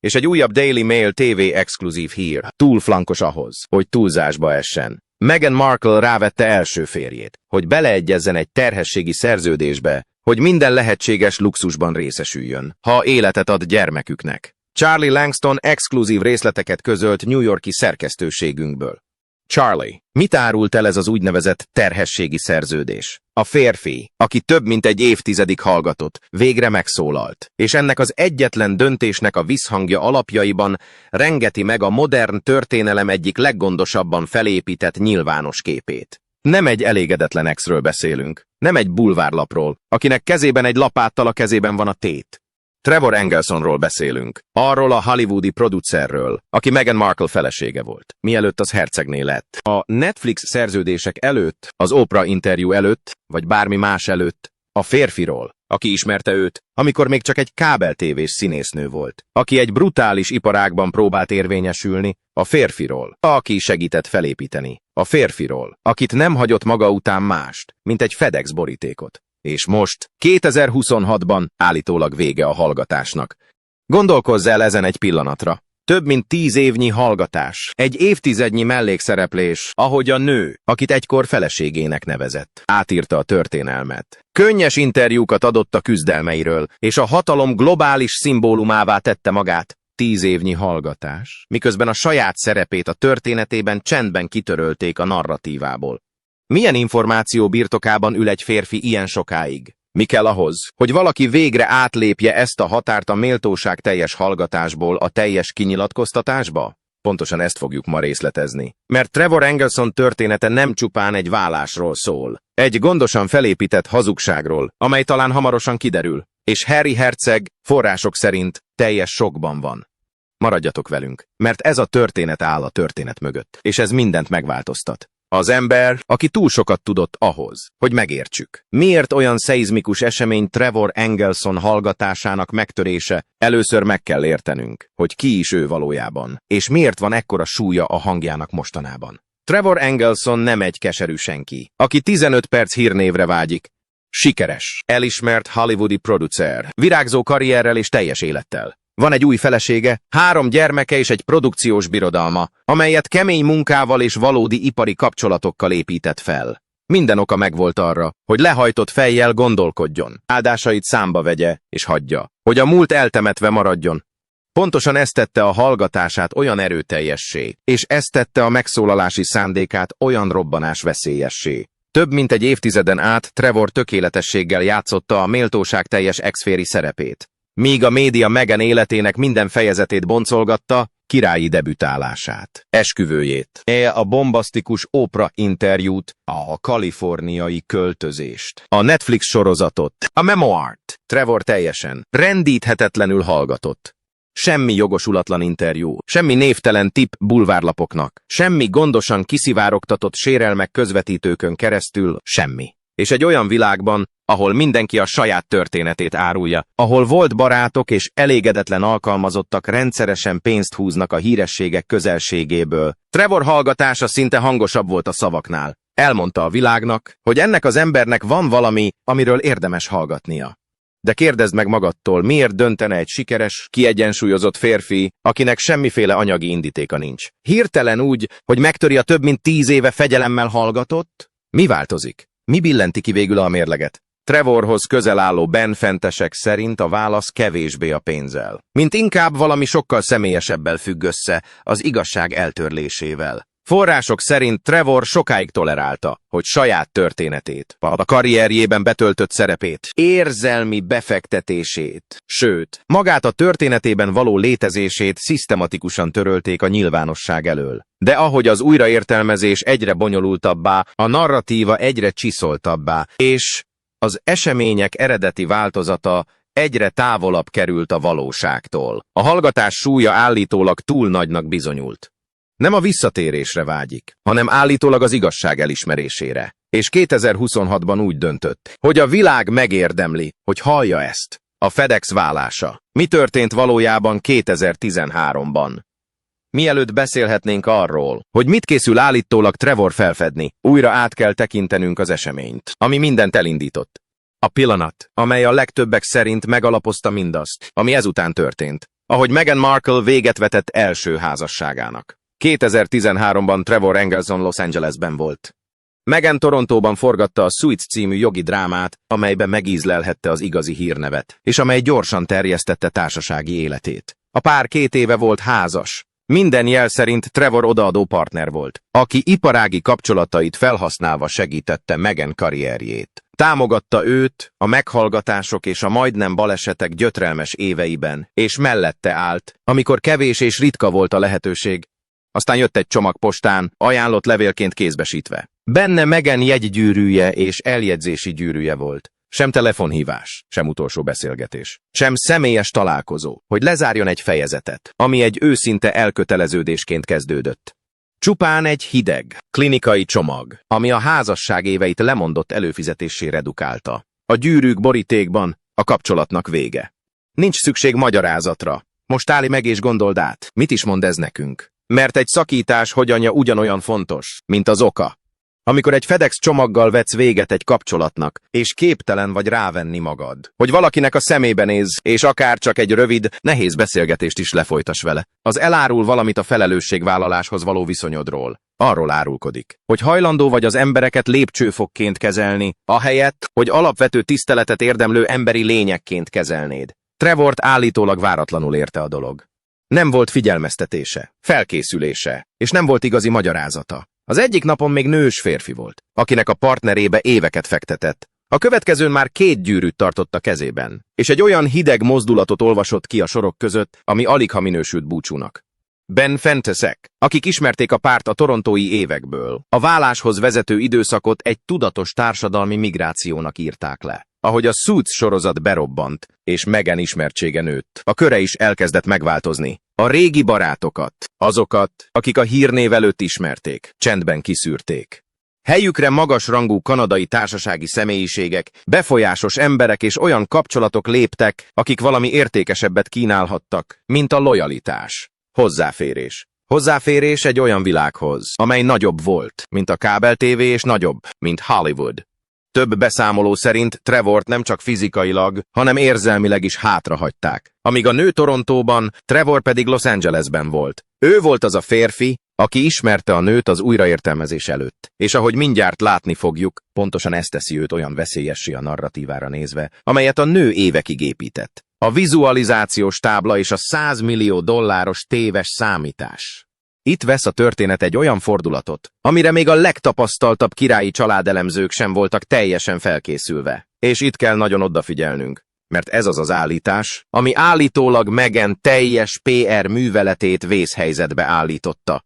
és egy újabb Daily Mail TV exkluzív hír, túl flankos ahhoz, hogy túlzásba essen. Meghan Markle rávette első férjét, hogy beleegyezzen egy terhességi szerződésbe, hogy minden lehetséges luxusban részesüljön, ha életet ad gyermeküknek. Charlie Langston exkluzív részleteket közölt New York-i szerkesztőségünkből. Charlie, mit árult el ez az úgynevezett terhességi szerződés? A férfi, aki több mint egy évtizedig hallgatott, végre megszólalt, és ennek az egyetlen döntésnek a visszhangja alapjaiban rengeti meg a modern történelem egyik leggondosabban felépített nyilvános képét. Nem egy elégedetlen exről beszélünk, nem egy bulvárlapról, akinek kezében egy lapáttal a kezében van a tét. Trevor Engelsonról beszélünk, arról a hollywoodi producerről, aki Meghan Markle felesége volt, mielőtt az hercegné lett. A Netflix szerződések előtt, az Oprah interjú előtt, vagy bármi más előtt, a férfiról, aki ismerte őt, amikor még csak egy kábeltévés színésznő volt, aki egy brutális iparágban próbált érvényesülni, a férfiról, aki segített felépíteni, a férfiról, akit nem hagyott maga után mást, mint egy FedEx borítékot. És most, 2026-ban állítólag vége a hallgatásnak. Gondolkozz el ezen egy pillanatra. Több mint 10 évnyi hallgatás, egy évtizednyi mellékszereplés, ahogy a nő, akit egykor feleségének nevezett, átírta a történelmet. Könnyes interjúkat adott a küzdelmeiről, és a hatalom globális szimbólumává tette magát. 10 évnyi hallgatás, miközben a saját szerepét a történetében csendben kitörölték a narratívából. Milyen információ birtokában ül egy férfi ilyen sokáig? Mi kell ahhoz, hogy valaki végre átlépje ezt a határt a méltóság teljes hallgatásból a teljes kinyilatkoztatásba? Pontosan ezt fogjuk ma részletezni. Mert Trevor Engelson története nem csupán egy vállásról szól. Egy gondosan felépített hazugságról, amely talán hamarosan kiderül. És Harry herceg, források szerint, teljes sokban van. Maradjatok velünk, mert ez a történet áll a történet mögött, és ez mindent megváltoztat. Az ember, aki túl sokat tudott ahhoz, hogy megértsük. Miért olyan szeizmikus esemény Trevor Engelson hallgatásának megtörése? Először meg kell értenünk, hogy ki is ő valójában, és miért van ekkora súlya a hangjának mostanában. Trevor Engelson nem egy keserű senki, aki 15 perc hírnévre vágyik. Sikeres, elismert hollywoodi producer, virágzó karrierrel és teljes élettel. Van egy új felesége, 3 gyermeke és egy produkciós birodalma, amelyet kemény munkával és valódi ipari kapcsolatokkal épített fel. Minden oka megvolt arra, hogy lehajtott fejjel gondolkodjon, áldásait számba vegye és hagyja, hogy a múlt eltemetve maradjon. Pontosan ezt tette a hallgatását olyan erőteljessé, és ezt tette a megszólalási szándékát olyan robbanásveszélyessé. Több mint egy évtizeden át Trevor tökéletességgel játszotta a méltóságteljes ex-férj szerepét. Míg a média Meghan életének minden fejezetét boncolgatta, királyi debütálását, esküvőjét, a bombasztikus Oprah interjút, a kaliforniai költözést, a Netflix sorozatot, a memoárt, Trevor teljesen, rendíthetetlenül hallgatott. Semmi jogosulatlan interjú, semmi névtelen tipp bulvárlapoknak, semmi gondosan kiszivárogtatott sérelmek közvetítőkön keresztül, semmi. És egy olyan világban, ahol mindenki a saját történetét árulja, ahol volt barátok és elégedetlen alkalmazottak rendszeresen pénzt húznak a hírességek közelségéből, Trevor hallgatása szinte hangosabb volt a szavaknál. Elmondta a világnak, hogy ennek az embernek van valami, amiről érdemes hallgatnia. De kérdezd meg magadtól, miért döntene egy sikeres, kiegyensúlyozott férfi, akinek semmiféle anyagi indítéka nincs. Hirtelen úgy, hogy megtöri a több mint 10 éve fegyelemmel hallgatott? Mi változik? Mi billenti ki végül a mérleget? Trevorhoz közel álló benfentesek szerint a válasz kevésbé a pénzzel, mint inkább valami sokkal személyesebbel függ össze, az igazság eltörlésével. Források szerint Trevor sokáig tolerálta, hogy saját történetét, a karrierjében betöltött szerepét, érzelmi befektetését, sőt, magát a történetében való létezését szisztematikusan törölték a nyilvánosság elől. De ahogy az újraértelmezés egyre bonyolultabbá, a narratíva egyre csiszoltabbá, és az események eredeti változata egyre távolabb került a valóságtól. A hallgatás súlya állítólag túl nagynak bizonyult. Nem a visszatérésre vágyik, hanem állítólag az igazság elismerésére. És 2026-ban úgy döntött, hogy a világ megérdemli, hogy hallja ezt. A FedEx vállása. Mi történt valójában 2013-ban? Mielőtt beszélhetnénk arról, hogy mit készül állítólag Trevor felfedni, újra át kell tekintenünk az eseményt, ami mindent elindított. A pillanat, amely a legtöbbek szerint megalapozta mindazt, ami ezután történt. ahogy Meghan Markle véget vetett első házasságának. 2013-ban Trevor Engelson Los Angelesben volt. Meghan Torontóban forgatta a Suits című jogi drámát, amelybe megízlelhette az igazi hírnevet, és amely gyorsan terjesztette társasági életét. A pár 2 éve volt házas. Minden jel szerint Trevor odaadó partner volt, aki iparági kapcsolatait felhasználva segítette Meghan karrierjét. Támogatta őt a meghallgatások és a majdnem balesetek gyötrelmes éveiben, és mellette állt, amikor kevés és ritka volt a lehetőség. Aztán jött egy csomag postán, ajánlott levélként kézbesítve. Benne Meghan jegygyűrűje és eljegyzési gyűrűje volt. Sem telefonhívás, sem utolsó beszélgetés, sem személyes találkozó, hogy lezárjon egy fejezetet, ami egy őszinte elköteleződésként kezdődött. Csupán egy hideg, klinikai csomag, ami a házasság éveit lemondott előfizetésé redukálta. A gyűrűk borítékban, a kapcsolatnak vége. Nincs szükség magyarázatra. Most állj meg és gondold át, mit is mond ez nekünk? Mert egy szakítás hogyanja ugyanolyan fontos, mint az oka. Amikor egy FedEx csomaggal vetsz véget egy kapcsolatnak, és képtelen vagy rávenni magad, hogy valakinek a szemébe néz, és akár csak egy rövid, nehéz beszélgetést is lefolytass vele, az elárul valamit a felelősségvállaláshoz való viszonyodról. Arról árulkodik, hogy hajlandó vagy az embereket lépcsőfokként kezelni, ahelyett, hogy alapvető tiszteletet érdemlő emberi lényekként kezelnéd. Trevort állítólag váratlanul érte a dolog. Nem volt figyelmeztetése, felkészülése, és nem volt igazi magyarázata. Az egyik napon még nős férfi volt, akinek a partnerébe éveket fektetett. A következőn már 2 gyűrűt tartott a kezében, és egy olyan hideg mozdulatot olvasott ki a sorok között, ami aligha minősült búcsúnak. Ben Fentesek, akik ismerték a párt a torontói évekből, a váláshoz vezető időszakot egy tudatos társadalmi migrációnak írták le. Ahogy a Suits sorozat berobbant, és Meghan ismertsége nőtt, a köre is elkezdett megváltozni. A régi barátokat, azokat, akik a hírnév előtt ismerték, csendben kiszűrték. Helyükre magasrangú kanadai társasági személyiségek, befolyásos emberek és olyan kapcsolatok léptek, akik valami értékesebbet kínálhattak, mint a lojalitás. Hozzáférés. Hozzáférés egy olyan világhoz, amely nagyobb volt, mint a kábeltévé és nagyobb, mint Hollywood. Több beszámoló szerint Trevort nem csak fizikailag, hanem érzelmileg is hátrahagyták. Amíg a nő Torontóban, Trevor pedig Los Angelesben volt. Ő volt az a férfi, aki ismerte a nőt az újraértelmezés előtt. És ahogy mindjárt látni fogjuk, pontosan ezt teszi őt olyan veszélyessé a narratívára nézve, amelyet a nő évekig épített. A vizualizációs tábla és a $100 millió téves számítás. Itt vesz a történet egy olyan fordulatot, amire még a legtapasztaltabb királyi családelemzők sem voltak teljesen felkészülve. És itt kell nagyon odafigyelnünk, mert ez az az állítás, ami állítólag Meghan teljes PR műveletét vészhelyzetbe állította.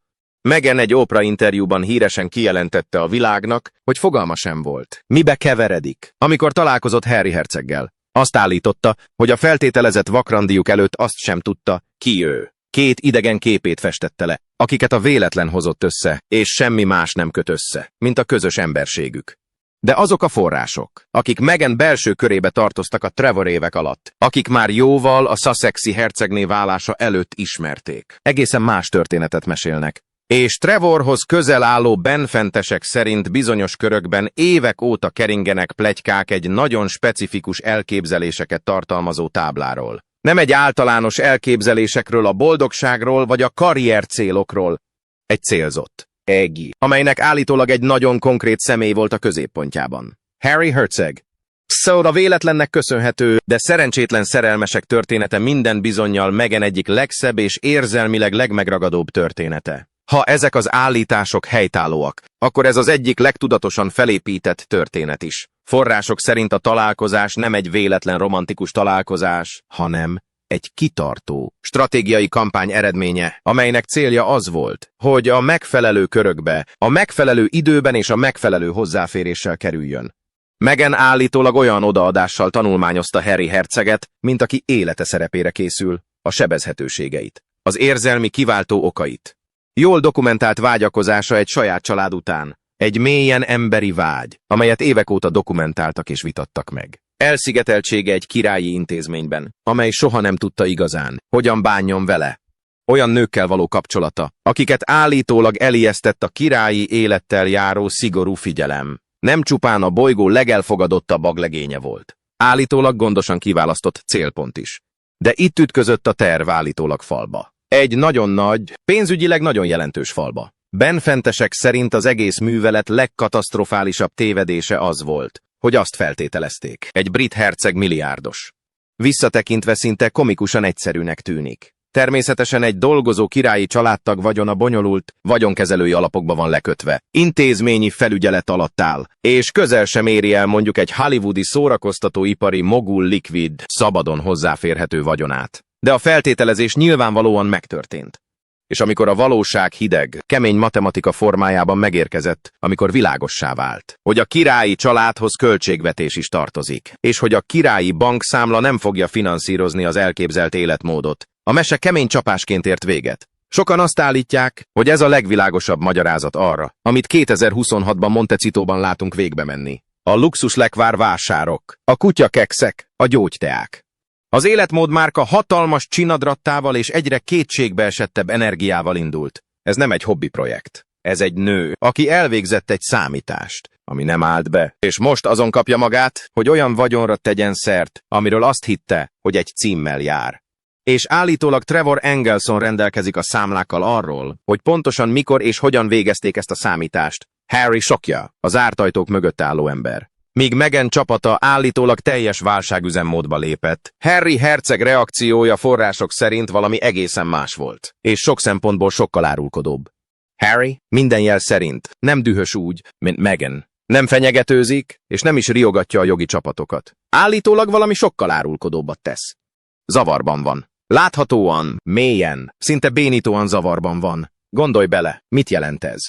Meghan egy Oprah interjúban híresen kijelentette a világnak, hogy fogalma sem volt, mibe keveredik, amikor találkozott Harry herceggel. Azt állította, hogy a feltételezett vakrandiuk előtt azt sem tudta, ki ő. 2 idegen képét festette le, akiket a véletlen hozott össze, és semmi más nem köt össze, mint a közös emberségük. De azok a források, akik Meghan belső körébe tartoztak a Trevor évek alatt, akik már jóval a Sussexi hercegné válása előtt ismerték, egészen más történetet mesélnek. És Trevorhoz közel álló Ben Fentesek szerint bizonyos körökben évek óta keringenek pletykák egy nagyon specifikus elképzeléseket tartalmazó tábláról. Nem egy általános elképzelésekről a boldogságról vagy a karrier célokról. Egy célzott, Eggy, amelynek állítólag egy nagyon konkrét személy volt a középpontjában. Harry Herceg. Szóval a véletlennek köszönhető, de szerencsétlen szerelmesek története minden bizonnyal Meghan egyik legszebb és érzelmileg legmegragadóbb története. Ha ezek az állítások helytállóak, akkor ez az egyik legtudatosan felépített történet is. Források szerint a találkozás nem egy véletlen romantikus találkozás, hanem egy kitartó, stratégiai kampány eredménye, amelynek célja az volt, hogy a megfelelő körökbe, a megfelelő időben és a megfelelő hozzáféréssel kerüljön. Meghan állítólag olyan odaadással tanulmányozta Harry herceget, mint aki élete szerepére készül, a sebezhetőségeit, az érzelmi kiváltó okait. Jól dokumentált vágyakozása egy saját család után, egy mélyen emberi vágy, amelyet évek óta dokumentáltak és vitattak meg. Elszigeteltsége egy királyi intézményben, amely soha nem tudta igazán, hogyan bánjon vele. Olyan nőkkel való kapcsolata, akiket állítólag elijesztett a királyi élettel járó szigorú figyelem. Nem csupán a bolygó legelfogadottabb aglegénye volt. Állítólag gondosan kiválasztott célpont is. De itt ütközött a terv állítólag falba. Egy nagyon nagy, pénzügyileg nagyon jelentős falba. Benfentesek szerint az egész művelet legkatasztrofálisabb tévedése az volt, hogy azt feltételezték. Egy brit herceg milliárdos. Visszatekintve szinte komikusan egyszerűnek tűnik. Természetesen egy dolgozó királyi családtag vagyona bonyolult, vagyonkezelői alapokba van lekötve, intézményi felügyelet alatt áll, és közel sem éri el mondjuk egy hollywoodi szórakoztatóipari mogul likvid, szabadon hozzáférhető vagyonát. De a feltételezés nyilvánvalóan megtörtént. És amikor a valóság hideg, kemény matematika formájában megérkezett, amikor világossá vált, hogy a királyi családhoz költségvetés is tartozik, és hogy a királyi bankszámla nem fogja finanszírozni az elképzelt életmódot, a mese kemény csapásként ért véget. Sokan azt állítják, hogy ez a legvilágosabb magyarázat arra, amit 2026-ban Montecitóban látunk végbe menni. A luxuslekvár vásárok, a kutyakekszek, a gyógyteák. Az életmód márka hatalmas csinadrattával és egyre kétségbeesettebb energiával indult. Ez nem egy hobbi projekt. Ez egy nő, aki elvégzett egy számítást, ami nem állt be, és most azon kapja magát, hogy olyan vagyonra tegyen szert, amiről azt hitte, hogy egy címmel jár. És állítólag Trevor Engelson rendelkezik a számlákkal arról, hogy pontosan mikor és hogyan végezték ezt a számítást. Harry sokja, az zárt ajtók mögött álló ember. Míg Meghan csapata állítólag teljes válságüzemmódba lépett, Harry herceg reakciója források szerint valami egészen más volt, és sok szempontból sokkal árulkodóbb. Harry minden jel szerint nem dühös úgy, mint Meghan. Nem fenyegetőzik, és nem is riogatja a jogi csapatokat. Állítólag valami sokkal árulkodóbbat tesz. Zavarban van. Láthatóan, mélyen, szinte bénítóan zavarban van. Gondolj bele, mit jelent ez?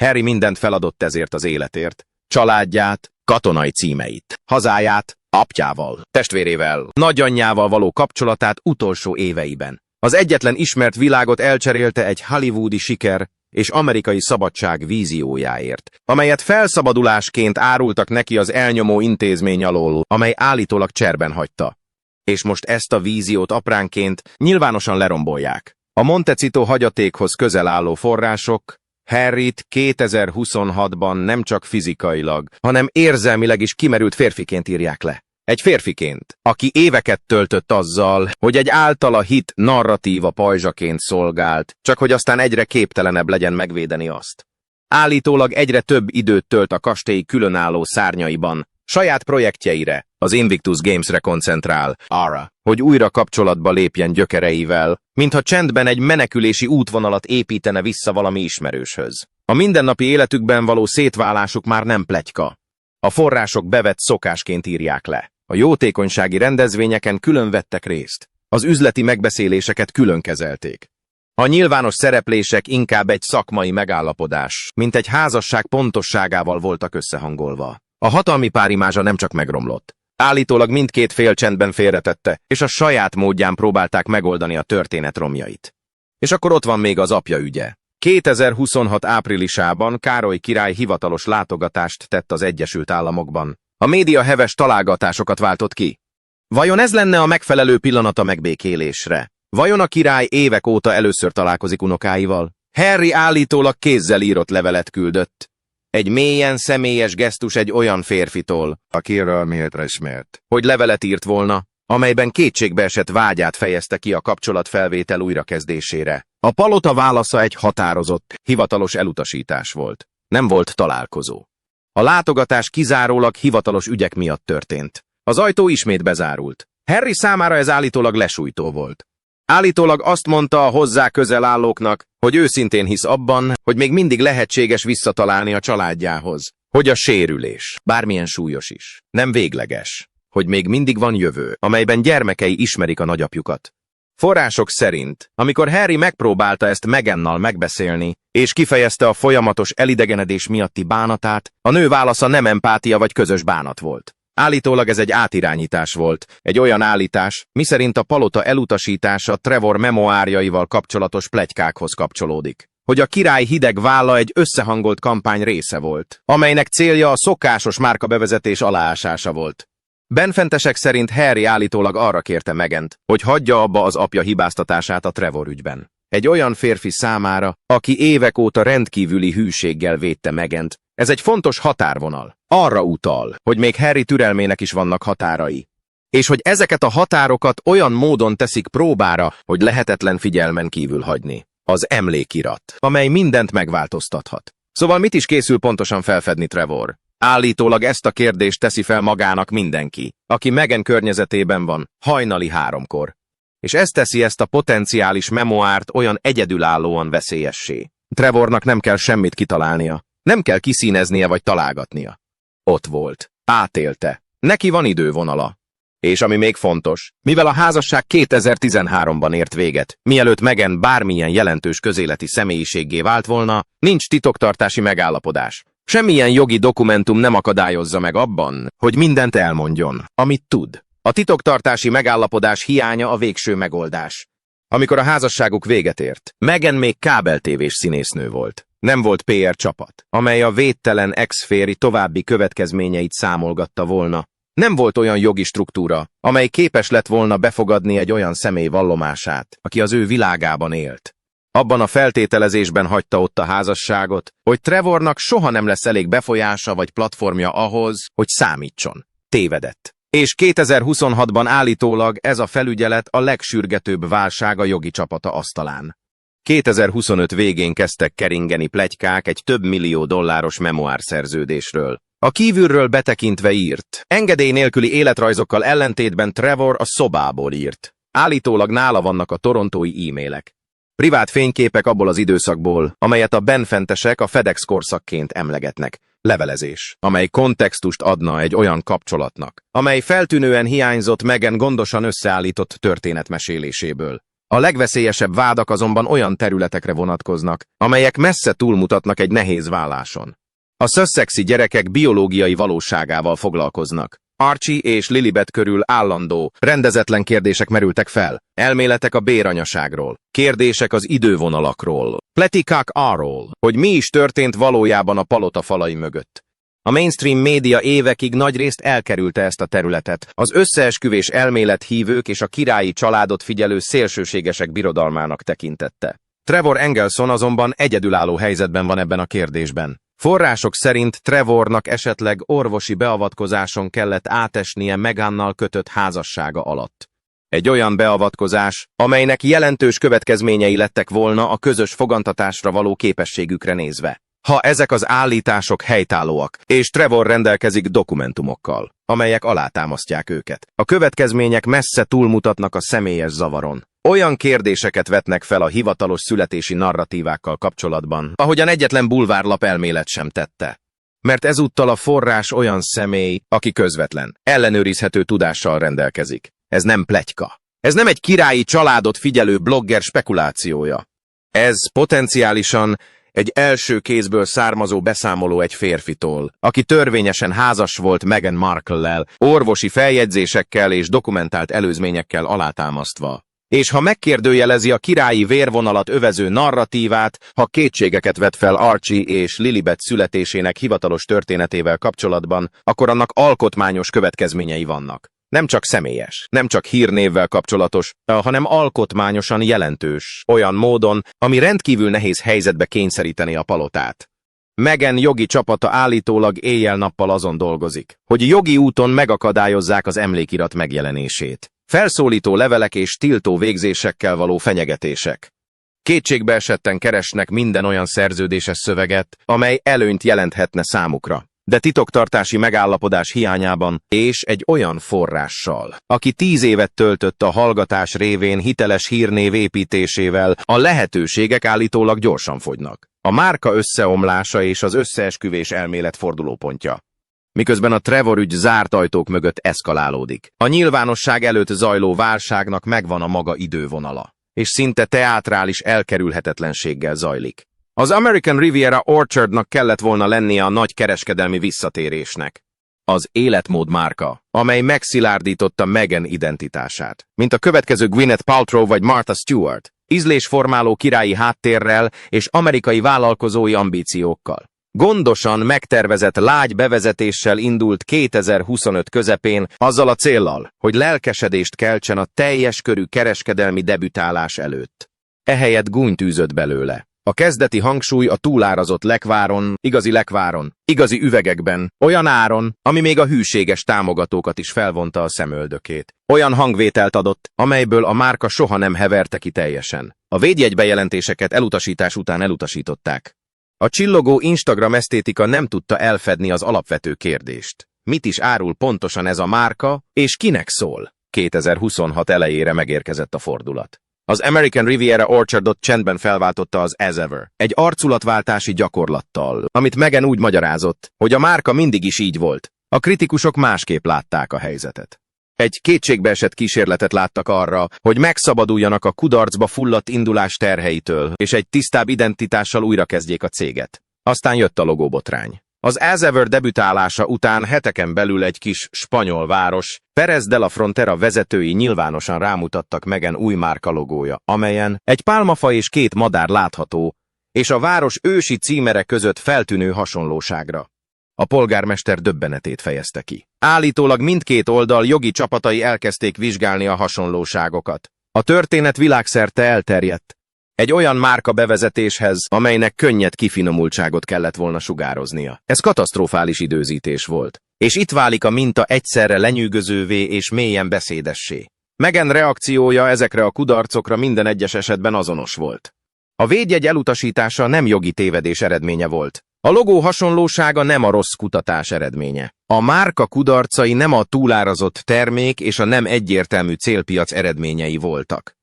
Harry mindent feladott ezért az életért. Családját, katonai címeit, hazáját, apjával, testvérével, nagyanyjával való kapcsolatát utolsó éveiben. Az egyetlen ismert világot elcserélte egy hollywoodi siker és amerikai szabadság víziójáért, amelyet felszabadulásként árultak neki az elnyomó intézmény alól, amely állítólag cserben hagyta. És most ezt a víziót apránként nyilvánosan lerombolják. A Montecito hagyatékhoz közel álló források Harryt 2026-ban nem csak fizikailag, hanem érzelmileg is kimerült férfiként írják le. Egy férfiként, aki éveket töltött azzal, hogy egy általa hit narratíva pajzsaként szolgált, csak hogy aztán egyre képtelenebb legyen megvédeni azt. Állítólag egyre több időt tölt a kastély különálló szárnyaiban, saját projektjeire, az Invictus Gamesre koncentrál, arra, hogy újra kapcsolatba lépjen gyökereivel, mintha csendben egy menekülési útvonalat építene vissza valami ismerőshöz. A mindennapi életükben való szétválásuk már nem pletyka. A források bevett szokásként írják le. A jótékonysági rendezvényeken külön vettek részt. Az üzleti megbeszéléseket külön kezelték. A nyilvános szereplések inkább egy szakmai megállapodás, mint egy házasság pontosságával voltak összehangolva. A hatalmi párimázsa nem csak megromlott. Állítólag mindkét fél csendben félretette, és a saját módján próbálták megoldani a történet romjait. És akkor ott van még az apja ügye. 2026 áprilisában Károly király hivatalos látogatást tett az Egyesült Államokban. A média heves találgatásokat váltott ki. Vajon ez lenne a megfelelő pillanat a megbékélésre? Vajon a király évek óta először találkozik unokáival? Harry állítólag kézzel írott levelet küldött. Egy mélyen személyes gesztus egy olyan férfitól, akiről méltre ismert, hogy levelet írt volna, amelyben kétségbeesett vágyát fejezte ki a kapcsolatfelvétel újrakezdésére. A palota válasza egy határozott, hivatalos elutasítás volt. Nem volt találkozó. A látogatás kizárólag hivatalos ügyek miatt történt. Az ajtó ismét bezárult. Harry számára ez állítólag lesújtó volt. Állítólag azt mondta a hozzá közel állóknak, hogy őszintén hisz abban, hogy még mindig lehetséges visszatalálni a családjához. Hogy a sérülés, bármilyen súlyos is, nem végleges. Hogy még mindig van jövő, amelyben gyermekei ismerik a nagyapjukat. Források szerint, amikor Harry megpróbálta ezt Meghannal megbeszélni, és kifejezte a folyamatos elidegenedés miatti bánatát, a nő válasza nem empátia vagy közös bánat volt. Állítólag ez egy átirányítás volt, egy olyan állítás, miszerint a palota elutasítása Trevor memoárjaival kapcsolatos pletykákhoz kapcsolódik. Hogy a király hideg válla egy összehangolt kampány része volt, amelynek célja a szokásos márkabevezetés aláásása volt. Benfentesek szerint Harry állítólag arra kérte Meghant, hogy hagyja abba az apja hibáztatását a Trevor ügyben. Egy olyan férfi számára, aki évek óta rendkívüli hűséggel védte Meghant, ez egy fontos határvonal. Arra utal, hogy még Harry türelmének is vannak határai. És hogy ezeket a határokat olyan módon teszik próbára, hogy lehetetlen figyelmen kívül hagyni. Az emlékirat, amely mindent megváltoztathat. Szóval mit is készül pontosan felfedni Trevor? Állítólag ezt a kérdést teszi fel magának mindenki, aki Megan környezetében van, hajnali 3-kor. És ez teszi ezt a potenciális memoárt olyan egyedülállóan veszélyessé. Trevornak nem kell semmit kitalálnia, nem kell kiszíneznie vagy találgatnia. Ott volt, átélte, neki van idővonala. És ami még fontos, mivel a házasság 2013-ban ért véget, mielőtt Megan bármilyen jelentős közéleti személyiséggé vált volna, nincs titoktartási megállapodás. Semmilyen jogi dokumentum nem akadályozza meg abban, hogy mindent elmondjon, amit tud. A titoktartási megállapodás hiánya a végső megoldás. Amikor a házasságuk véget ért, Megan még kábeltévés színésznő volt. Nem volt PR csapat, amely a védtelen ex-férj további következményeit számolgatta volna. Nem volt olyan jogi struktúra, amely képes lett volna befogadni egy olyan személy vallomását, aki az ő világában élt. Abban a feltételezésben hagyta ott a házasságot, hogy Trevornak soha nem lesz elég befolyása vagy platformja ahhoz, hogy számítson. Tévedett. És 2026-ban állítólag ez a felügyelet a legsürgetőbb válság a jogi csapata asztalán. 2025 végén kezdtek keringeni pletykák egy több millió dolláros memoárszerződésről. A kívülről betekintve írt, engedély nélküli életrajzokkal ellentétben Trevor a szobából írt. Állítólag nála vannak a torontói e-mailek. Privát fényképek abból az időszakból, amelyet a benfentesek a FedEx korszakként emlegetnek. Levelezés, amely kontextust adna egy olyan kapcsolatnak, amely feltűnően hiányzott Megan gondosan összeállított történetmeséléséből. A legveszélyesebb vádak azonban olyan területekre vonatkoznak, amelyek messze túlmutatnak egy nehéz válláson. A Sussexi gyerekek biológiai valóságával foglalkoznak. Archie és Lilibet körül állandó, rendezetlen kérdések merültek fel. Elméletek a béranyaságról, kérdések az idővonalakról, pletikák arról, hogy mi is történt valójában a palota falai mögött. A mainstream média évekig nagyrészt elkerülte ezt a területet, az összeesküvés elmélet hívők és a királyi családot figyelő szélsőségesek birodalmának tekintette. Trevor Engelson azonban egyedülálló helyzetben van ebben a kérdésben. Források szerint Trevornak esetleg orvosi beavatkozáson kellett átesnie Megannal kötött házassága alatt. Egy olyan beavatkozás, amelynek jelentős következményei lettek volna a közös fogantatásra való képességükre nézve. Ha ezek az állítások helytállóak, és Trevor rendelkezik dokumentumokkal, amelyek alátámasztják őket, a következmények messze túlmutatnak a személyes zavaron. Olyan kérdéseket vetnek fel a hivatalos születési narratívákkal kapcsolatban, ahogyan egyetlen bulvárlap elmélet sem tette. Mert ezúttal a forrás olyan személy, aki közvetlen, ellenőrizhető tudással rendelkezik. Ez nem pletyka. Ez nem egy királyi családot figyelő blogger spekulációja. Ez potenciálisan egy első kézből származó beszámoló egy férfitól, aki törvényesen házas volt Meghan Markle-lel, orvosi feljegyzésekkel és dokumentált előzményekkel alátámasztva. És ha megkérdőjelezi a királyi vérvonalat övező narratívát, ha kétségeket vet fel Archie és Lilibet születésének hivatalos történetével kapcsolatban, akkor annak alkotmányos következményei vannak. Nem csak személyes, nem csak hírnévvel kapcsolatos, hanem alkotmányosan jelentős, olyan módon, ami rendkívül nehéz helyzetbe kényszeríteni a palotát. Megan jogi csapata állítólag éjjel-nappal azon dolgozik, hogy jogi úton megakadályozzák az emlékirat megjelenését. Felszólító levelek és tiltó végzésekkel való fenyegetések. Kétségbeesetten keresnek minden olyan szerződéses szöveget, amely előnyt jelenthetne számukra. De titoktartási megállapodás hiányában és egy olyan forrással, aki 10 évet töltött a hallgatás révén hiteles hírnév építésével, a lehetőségek állítólag gyorsan fogynak. A márka összeomlása és az összeesküvés elmélet fordulópontja. Miközben a Trevor ügy zárt ajtók mögött eszkalálódik. A nyilvánosság előtt zajló válságnak megvan a maga idővonala, és szinte teátrális elkerülhetetlenséggel zajlik. Az American Riviera Orchardnak kellett volna lennie a nagy kereskedelmi visszatérésnek. Az életmód márka, amely megszilárdította Megan identitását, mint a következő Gwyneth Paltrow vagy Martha Stewart, ízlésformáló királyi háttérrel és amerikai vállalkozói ambíciókkal. Gondosan megtervezett lágy bevezetéssel indult 2025 közepén azzal a céllal, hogy lelkesedést keltsen a teljes körű kereskedelmi debütálás előtt. Ehelyett gúnyt űzött belőle. A kezdeti hangsúly a túlárazott lekváron, igazi üvegekben, olyan áron, ami még a hűséges támogatókat is felvonta a szemöldökét. Olyan hangvételt adott, amelyből a márka soha nem heverte ki teljesen. A védjegybejelentéseket elutasítás után elutasították. A csillogó Instagram esztétika nem tudta elfedni az alapvető kérdést. Mit is árul pontosan ez a márka, és kinek szól? 2026 elejére megérkezett a fordulat. Az American Riviera Orchardot csendben felváltotta az As Ever, egy arculatváltási gyakorlattal, amit Meghan úgy magyarázott, hogy a márka mindig is így volt. A kritikusok másképp látták a helyzetet. Egy kétségbeesett kísérletet láttak arra, hogy megszabaduljanak a kudarcba fulladt indulás terheitől, és egy tisztább identitással újrakezdjék a céget. Aztán jött a logóbotrány. Az As Ever debütálása után heteken belül egy kis spanyol város, Jerez de la Frontera vezetői nyilvánosan rámutattak Meghan új márka logója, amelyen egy pálmafa és két madár látható, és a város ősi címere között feltűnő hasonlóságra. A polgármester döbbenetét fejezte ki. Állítólag mindkét oldal jogi csapatai elkezdték vizsgálni a hasonlóságokat. A történet világszerte elterjedt. Egy olyan márka bevezetéshez, amelynek könnyed kifinomultságot kellett volna sugároznia. Ez katasztrofális időzítés volt. És itt válik a minta egyszerre lenyűgözővé és mélyen beszédessé. Meghan reakciója ezekre a kudarcokra minden egyes esetben azonos volt. A védjegy elutasítása nem jogi tévedés eredménye volt. A logó hasonlósága nem a rossz kutatás eredménye. A márka kudarcai nem a túlárazott termék és a nem egyértelmű célpiac eredményei voltak.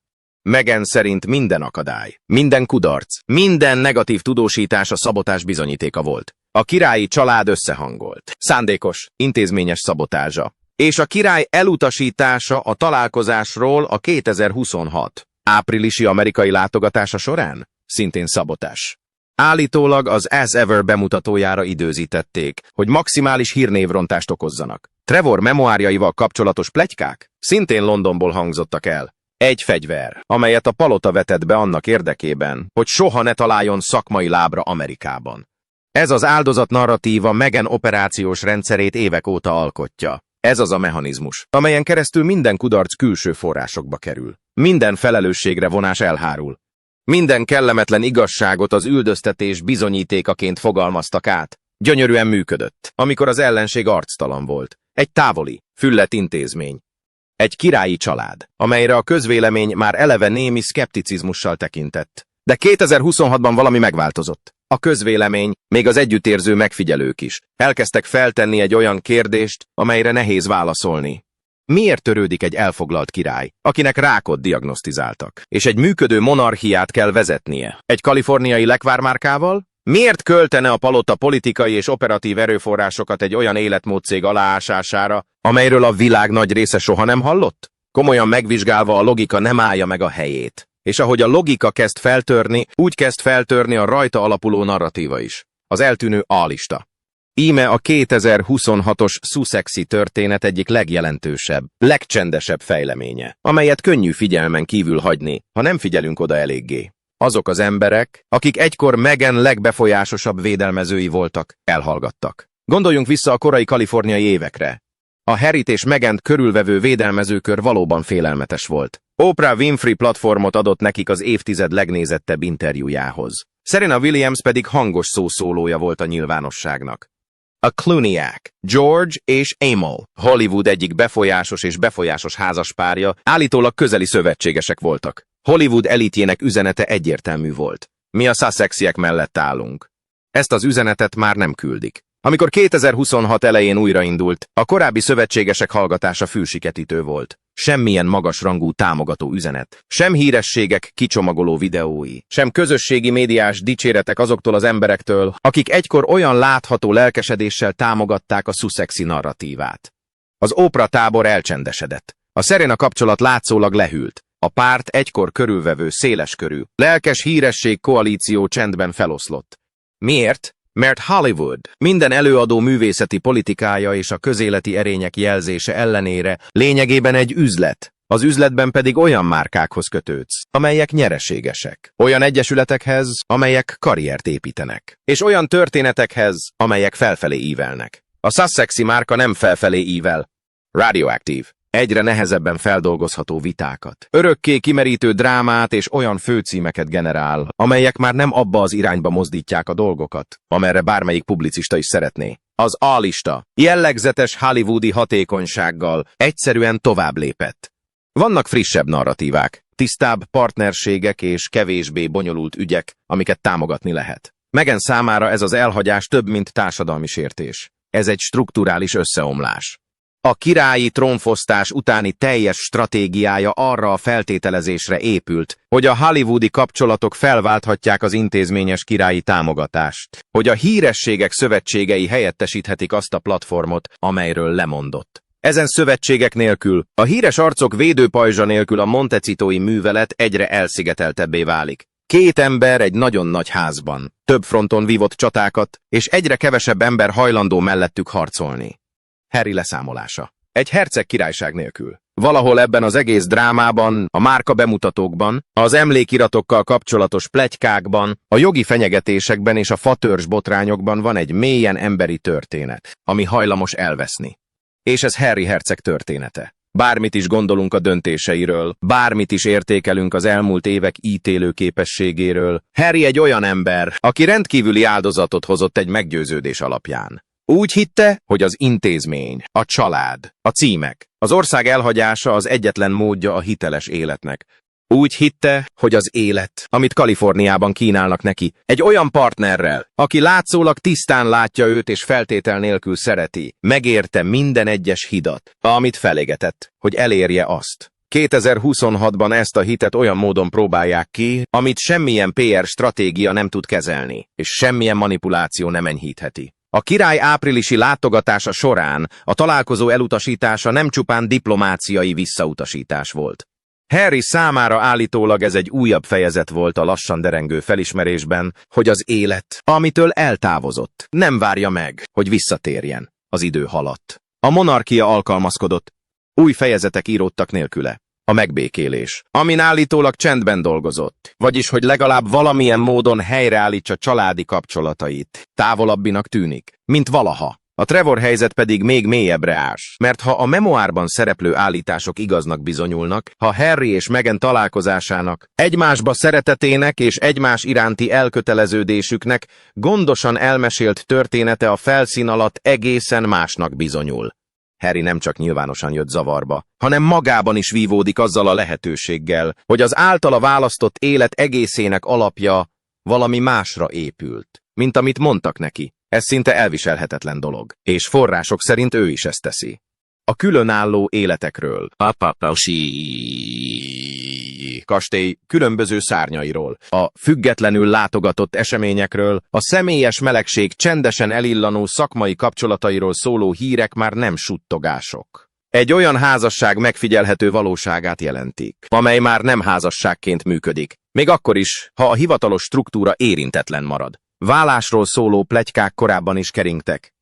Meghan szerint minden akadály, minden kudarc, minden negatív tudósítás a szabotás bizonyítéka volt. A királyi család összehangolt, szándékos, intézményes szabotázsa, és a király elutasítása a találkozásról a 2026 áprilisi amerikai látogatása során szintén szabotás. Állítólag az As Ever bemutatójára időzítették, hogy maximális hírnévrontást okozzanak. Trevor memoárjaival kapcsolatos pletykák szintén Londonból hangzottak el. Egy fegyver, amelyet a palota vetett be annak érdekében, hogy soha ne találjon szakmai lábra Amerikában. Ez az áldozat narratíva Meghan operációs rendszerét évek óta alkotja. Ez az a mechanizmus, amelyen keresztül minden kudarc külső forrásokba kerül. Minden felelősségre vonás elhárul. Minden kellemetlen igazságot az üldöztetés bizonyítékaként fogalmaztak át. Gyönyörűen működött, amikor az ellenség arctalan volt. Egy távoli, füllett intézmény. Egy királyi család, amelyre a közvélemény már eleve némi szkepticizmussal tekintett. De 2026-ban valami megváltozott. A közvélemény, még az együttérző megfigyelők is, elkezdtek feltenni egy olyan kérdést, amelyre nehéz válaszolni. Miért törődik egy elfoglalt király, akinek rákot diagnosztizáltak, és egy működő monarchiát kell vezetnie? Egy kaliforniai lekvármárkával? Miért költene a palota politikai és operatív erőforrásokat egy olyan életmódcég aláásására, amelyről a világ nagy része soha nem hallott? Komolyan megvizsgálva a logika nem állja meg a helyét. És ahogy a logika kezd feltörni, úgy kezd feltörni a rajta alapuló narratíva is. Az eltűnő A-lista. Íme a 2026-os Sussexi történet egyik legjelentősebb, legcsendesebb fejleménye, amelyet könnyű figyelmen kívül hagyni, ha nem figyelünk oda eléggé. Azok az emberek, akik egykor Meghan legbefolyásosabb védelmezői voltak, elhallgattak. Gondoljunk vissza a korai kaliforniai évekre. A Harryt és Meghant körülvevő védelmezőkör valóban félelmetes volt. Oprah Winfrey platformot adott nekik az évtized legnézettebb interjújához. Serena Williams pedig hangos szószólója volt a nyilvánosságnak. A Clooneyek, George és Amal, Hollywood egyik befolyásos házaspárja, állítólag közeli szövetségesek voltak. Hollywood elitjének üzenete egyértelmű volt. Mi a Sussexiek mellett állunk. Ezt az üzenetet már nem küldik. Amikor 2026 elején újraindult, a korábbi szövetségesek hallgatása fülsiketítő volt. Semmilyen magasrangú támogató üzenet, sem hírességek kicsomagoló videói, sem közösségi médiás dicséretek azoktól az emberektől, akik egykor olyan látható lelkesedéssel támogatták a Sussexi narratívát. Az Oprah tábor elcsendesedett. A Serena kapcsolat látszólag lehűlt. A párt egykor körülvevő széleskörű, lelkes híresség koalíció csendben feloszlott. Miért? Mert Hollywood minden előadó művészeti politikája és a közéleti erények jelzése ellenére lényegében egy üzlet. Az üzletben pedig olyan márkákhoz kötődsz, amelyek nyereségesek. Olyan egyesületekhez, amelyek karriert építenek. És olyan történetekhez, amelyek felfelé ívelnek. A Sussexi márka nem felfelé ível. Radioactive. egyre nehezebben feldolgozható vitákat, örökké kimerítő drámát és olyan főcímeket generál, amelyek már nem abba az irányba mozdítják a dolgokat, amerre bármelyik publicista is szeretné. Az A-lista jellegzetes hollywoodi hatékonysággal egyszerűen tovább lépett. Vannak frissebb narratívák, tisztább partnerségek és kevésbé bonyolult ügyek, amiket támogatni lehet. Megan számára ez az elhagyás több, mint társadalmi sértés. Ez egy strukturális összeomlás. A királyi trónfosztás utáni teljes stratégiája arra a feltételezésre épült, hogy a hollywoodi kapcsolatok felválthatják az intézményes királyi támogatást, hogy a hírességek szövetségei helyettesíthetik azt a platformot, amelyről lemondott. Ezen szövetségek nélkül, a híres arcok védőpajzsa nélkül a Montecitói művelet egyre elszigeteltebbé válik. Két ember egy nagyon nagy házban, több fronton vívott csatákat, és egyre kevesebb ember hajlandó mellettük harcolni. Harry leszámolása. Egy herceg királyság nélkül. Valahol ebben az egész drámában, a márka bemutatókban, az emlékiratokkal kapcsolatos pletykákban, a jogi fenyegetésekben és a fatörzs botrányokban van egy mélyen emberi történet, ami hajlamos elveszni. És ez Harry herceg története. Bármit is gondolunk a döntéseiről, bármit is értékelünk az elmúlt évek ítélő képességéről, Harry egy olyan ember, aki rendkívüli áldozatot hozott egy meggyőződés alapján. Úgy hitte, hogy az intézmény, a család, a címek, az ország elhagyása az egyetlen módja a hiteles életnek. Úgy hitte, hogy az élet, amit Kaliforniában kínálnak neki, egy olyan partnerrel, aki látszólag tisztán látja őt és feltétel nélkül szereti, megérte minden egyes hidat, amit felégetett, hogy elérje azt. 2026-ban ezt a hitet olyan módon próbálják ki, amit semmilyen PR stratégia nem tud kezelni, és semmilyen manipuláció nem enyhítheti. A király áprilisi látogatása során a találkozó elutasítása nem csupán diplomáciai visszautasítás volt. Harry számára állítólag ez egy újabb fejezet volt a lassan derengő felismerésben, hogy az élet, amitől eltávozott, nem várja meg, hogy visszatérjen. Az idő haladt. A monarchia alkalmazkodott. Új fejezetek íródtak nélküle. A megbékélés, amin állítólag csendben dolgozott, vagyis hogy legalább valamilyen módon helyreállítsa családi kapcsolatait, távolabbinak tűnik, mint valaha. A Trevor helyzet pedig még mélyebbre ás, mert ha a memoárban szereplő állítások igaznak bizonyulnak, ha Harry és Meghan találkozásának, egymásba szeretetének és egymás iránti elköteleződésüknek gondosan elmesélt története a felszín alatt egészen másnak bizonyul. Harry nem csak nyilvánosan jött zavarba, hanem magában is vívódik azzal a lehetőséggel, hogy az általa választott élet egészének alapja valami másra épült, mint amit mondtak neki. Ez szinte elviselhetetlen dolog, és források szerint ő is ezt teszi. A különálló életekről, a kastély különböző szárnyairól, a függetlenül látogatott eseményekről, a személyes melegség csendesen elillanó szakmai kapcsolatairól szóló hírek már nem suttogások. Egy olyan házasság megfigyelhető valóságát jelentik, amely már nem házasságként működik, még akkor is, ha a hivatalos struktúra érintetlen marad. Válásról szóló pletykák korábban is keringtek.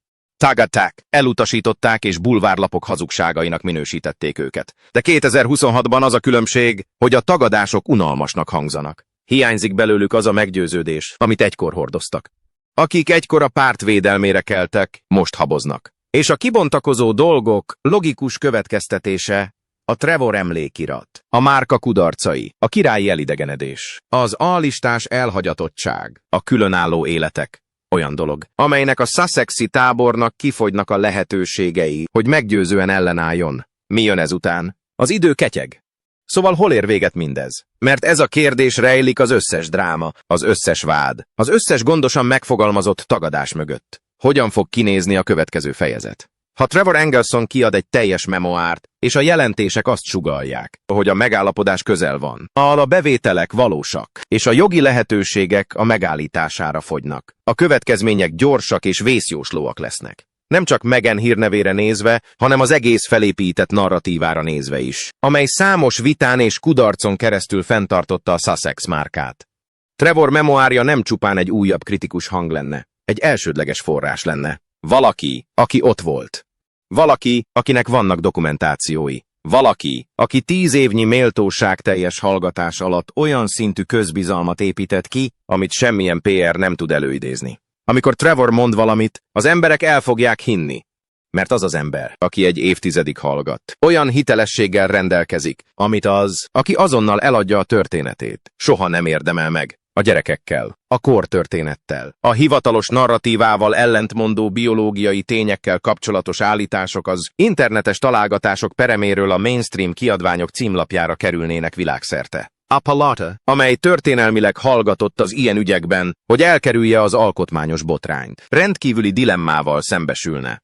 Tagadták, elutasították és bulvárlapok hazugságainak minősítették őket. De 2026-ban az a különbség, hogy a tagadások unalmasnak hangzanak. Hiányzik belőlük az a meggyőződés, amit egykor hordoztak. Akik egykor a párt védelmére keltek, most haboznak. És a kibontakozó dolgok logikus következtetése a Trevor emlékirat, a márka kudarcai, a királyi elidegenedés, az A-listás elhagyatottság, a különálló életek. Olyan dolog, amelynek a Sussexi tábornak kifogynak a lehetőségei, hogy meggyőzően ellenálljon. Mi jön ezután? Az idő ketyeg. Szóval hol ér véget mindez? Mert ez a kérdés rejlik az összes dráma, az összes vád, az összes gondosan megfogalmazott tagadás mögött. Hogyan fog kinézni a következő fejezet? Ha Trevor Engelson kiad egy teljes memoárt, és a jelentések azt sugallják, hogy a megállapodás közel van, a bevételek valósak, és a jogi lehetőségek a megállítására fogynak, a következmények gyorsak és vészjóslóak lesznek. Nem csak Meghan hírnevére nézve, hanem az egész felépített narratívára nézve is, amely számos vitán és kudarcon keresztül fenntartotta a Sussex márkát. Trevor memoárja nem csupán egy újabb kritikus hang lenne, egy elsődleges forrás lenne. Valaki, aki ott volt. Valaki, akinek vannak dokumentációi. Valaki, aki 10 évnyi méltóságteljes hallgatás alatt olyan szintű közbizalmat épített ki, amit semmilyen PR nem tud előidézni. Amikor Trevor mond valamit, az emberek el fogják hinni. mert az az ember, aki egy évtizedig hallgat, olyan hitelességgel rendelkezik, amit az, aki azonnal eladja a történetét, soha nem érdemel meg. A gyerekekkel, a kortörténettel, a hivatalos narratívával ellentmondó biológiai tényekkel kapcsolatos állítások az internetes találgatások pereméről a mainstream kiadványok címlapjára kerülnének világszerte. A palata, amely történelmileg hallgatott az ilyen ügyekben, hogy elkerülje az alkotmányos botrányt, rendkívüli dilemmával szembesülne.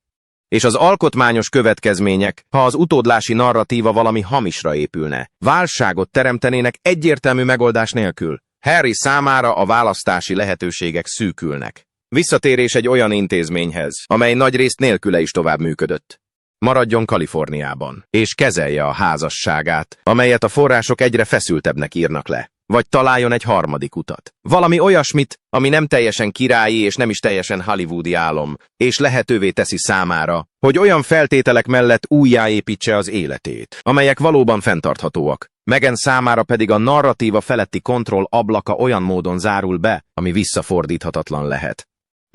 És az alkotmányos következmények, ha az utódlási narratíva valami hamisra épülne, válságot teremtenének egyértelmű megoldás nélkül. Harry számára a választási lehetőségek szűkülnek. Visszatérés egy olyan intézményhez, amely nagyrészt nélküle is tovább működött. Maradjon Kaliforniában, és kezelje a házasságát, amelyet a források egyre feszültebbnek írnak le. Vagy találjon egy harmadik utat. Valami olyasmit, ami nem teljesen királyi és nem is teljesen hollywoodi álom, és lehetővé teszi számára, hogy olyan feltételek mellett újjáépítse az életét, amelyek valóban fenntarthatóak. Meghan számára pedig a narratíva feletti kontroll ablaka olyan módon zárul be, ami visszafordíthatatlan lehet.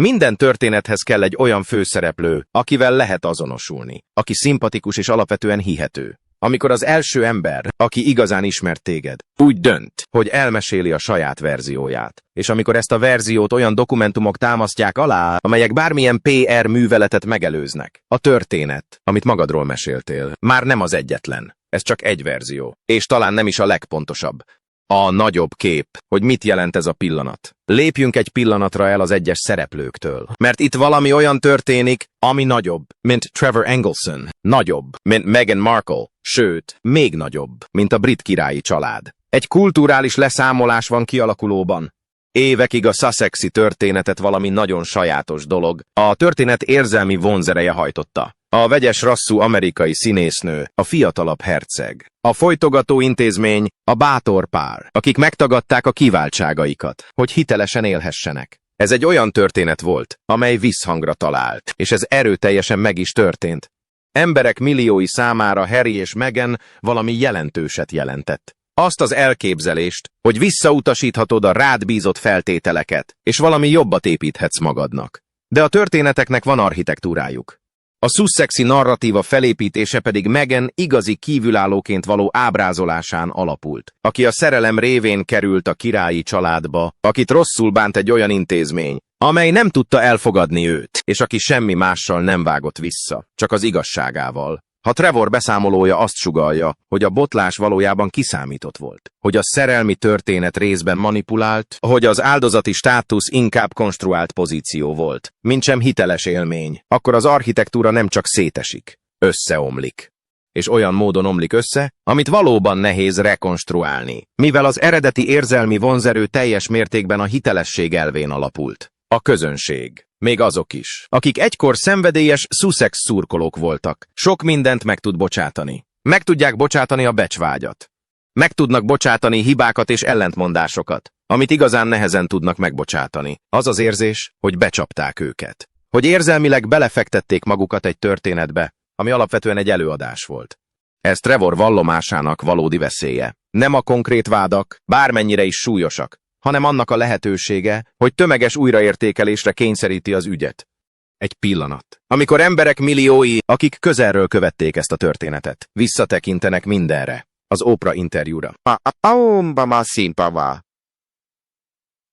Minden történethez kell egy olyan főszereplő, akivel lehet azonosulni, aki szimpatikus és alapvetően hihető. Amikor az első ember, aki igazán ismert téged, úgy dönt, hogy elmeséli a saját verzióját, és amikor ezt a verziót olyan dokumentumok támasztják alá, amelyek bármilyen PR műveletet megelőznek, a történet, amit magadról meséltél, már nem az egyetlen. Ez csak egy verzió, és talán nem is a legpontosabb. A nagyobb kép, hogy mit jelent ez a pillanat. Lépjünk egy pillanatra el az egyes szereplőktől, mert itt valami olyan történik, ami nagyobb, mint Trevor Engelson, nagyobb, mint Meghan Markle, sőt, még nagyobb, mint a brit királyi család. Egy kulturális leszámolás van kialakulóban. Évekig a Sussexi történetet valami nagyon sajátos dolog, a történet érzelmi vonzereje hajtotta. A vegyes rasszú amerikai színésznő, a fiatalabb herceg, a folytogató intézmény, a bátor pár, akik megtagadták a kiváltságaikat, hogy hitelesen élhessenek. Ez egy olyan történet volt, amely visszhangra talált, és ez erőteljesen meg is történt. Emberek milliói számára Harry és Meghan valami jelentőset jelentett. Azt az elképzelést, hogy visszautasíthatod a rád bízott feltételeket, és valami jobbat építhetsz magadnak. De a történeteknek van architektúrájuk. A Sussexi narratíva felépítése pedig Meghan igazi kívülállóként való ábrázolásán alapult, aki a szerelem révén került a királyi családba, akit rosszul bánt egy olyan intézmény, amely nem tudta elfogadni őt, és aki semmi mással nem vágott vissza, csak az igazságával. Ha Trevor beszámolója azt sugallja, hogy a botlás valójában kiszámított volt, hogy a szerelmi történet részben manipulált, hogy az áldozati státusz inkább konstruált pozíció volt, mintsem hiteles élmény, akkor az architektúra nem csak szétesik, összeomlik. És olyan módon omlik össze, amit valóban nehéz rekonstruálni, mivel az eredeti érzelmi vonzerő teljes mértékben a hitelesség elvén alapult. A közönség. Még azok is, akik egykor szenvedélyes Sussex szurkolók voltak. Sok mindent meg tud bocsátani. Meg tudják bocsátani a becsvágyat. Meg tudnak bocsátani hibákat és ellentmondásokat, amit igazán nehezen tudnak megbocsátani. Az az érzés, hogy becsapták őket. Hogy érzelmileg belefektették magukat egy történetbe, ami alapvetően egy előadás volt. Ez Trevor vallomásának valódi veszélye. Nem a konkrét vádak, bármennyire is súlyosak, hanem annak a lehetősége, hogy tömeges újraértékelésre kényszeríti az ügyet. Egy pillanat. Amikor emberek milliói, akik közelről követték ezt a történetet, visszatekintenek mindenre, az Oprah interjúra.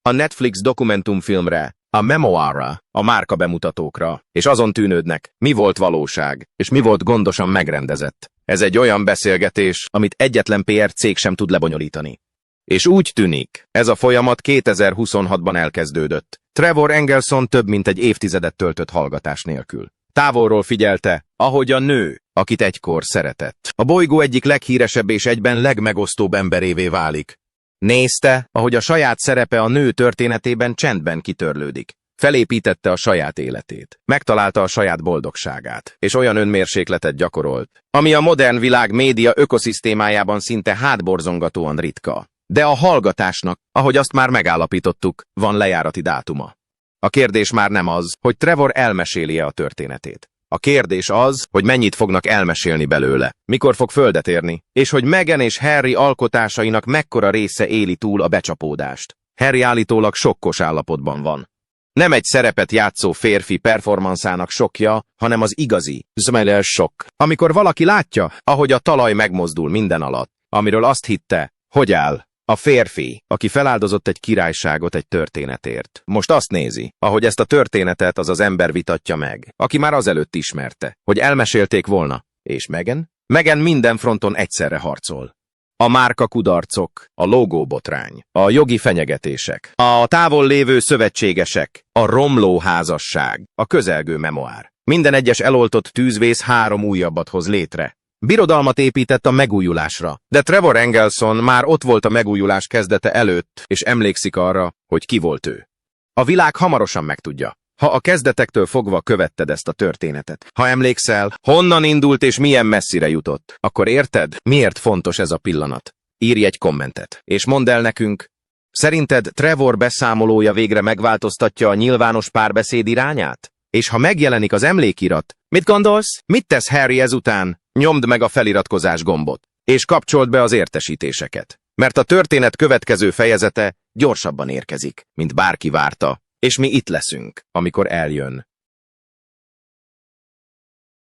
A Netflix dokumentumfilmre, a memoárra, a márka bemutatókra, és azon tűnődnek, mi volt valóság, és mi volt gondosan megrendezett. Ez egy olyan beszélgetés, amit egyetlen PR cég sem tud lebonyolítani. És úgy tűnik, ez a folyamat 2026-ban elkezdődött. Trevor Engelson több mint egy évtizedet töltött hallgatás nélkül. Távolról figyelte, ahogy a nő, akit egykor szeretett, a bolygó egyik leghíresebb és egyben legmegosztóbb emberévé válik. Nézte, ahogy a saját szerepe a nő történetében csendben kitörlődik. Felépítette a saját életét. Megtalálta a saját boldogságát, és olyan önmérsékletet gyakorolt, ami a modern világ média ökoszisztémájában szinte hátborzongatóan ritka. De a hallgatásnak, ahogy azt már megállapítottuk, van lejárati dátuma. A kérdés már nem az, hogy Trevor elmeséli-e a történetét. A kérdés az, hogy mennyit fognak elmesélni belőle, mikor fog földet érni, és hogy Meghan és Harry alkotásainak mekkora része éli túl a becsapódást. Harry állítólag sokkos állapotban van. Nem egy szerepet játszó férfi performanszának sokja, hanem az igazi, zmeles sok. Amikor valaki látja, ahogy a talaj megmozdul minden alatt, amiről azt hitte, hogy áll. A férfi, aki feláldozott egy királyságot egy történetért. Most azt nézi, ahogy ezt a történetet az ember vitatja meg, aki már azelőtt ismerte, hogy elmesélték volna. És Meghan? Meghan minden fronton egyszerre harcol. A márka kudarcok, a logóbotrány, a jogi fenyegetések, a távol lévő szövetségesek, a romló házasság, a közelgő memoár. Minden egyes eloltott tűzvész 3 újabbat hoz létre. Birodalmat épített a megújulásra, de Trevor Engelson már ott volt a megújulás kezdete előtt, és emlékszik arra, hogy ki volt ő. A világ hamarosan megtudja. Ha a kezdetektől fogva követted ezt a történetet, ha emlékszel, honnan indult és milyen messzire jutott, akkor érted, miért fontos ez a pillanat? Írj egy kommentet, és mondd el nekünk, szerinted Trevor beszámolója végre megváltoztatja a nyilvános párbeszéd irányát? És ha megjelenik az emlékirat, mit gondolsz? Mit tesz Harry ezután? Nyomd meg a feliratkozás gombot, és kapcsold be az értesítéseket, mert a történet következő fejezete gyorsabban érkezik, mint bárki várta, és mi itt leszünk, amikor eljön.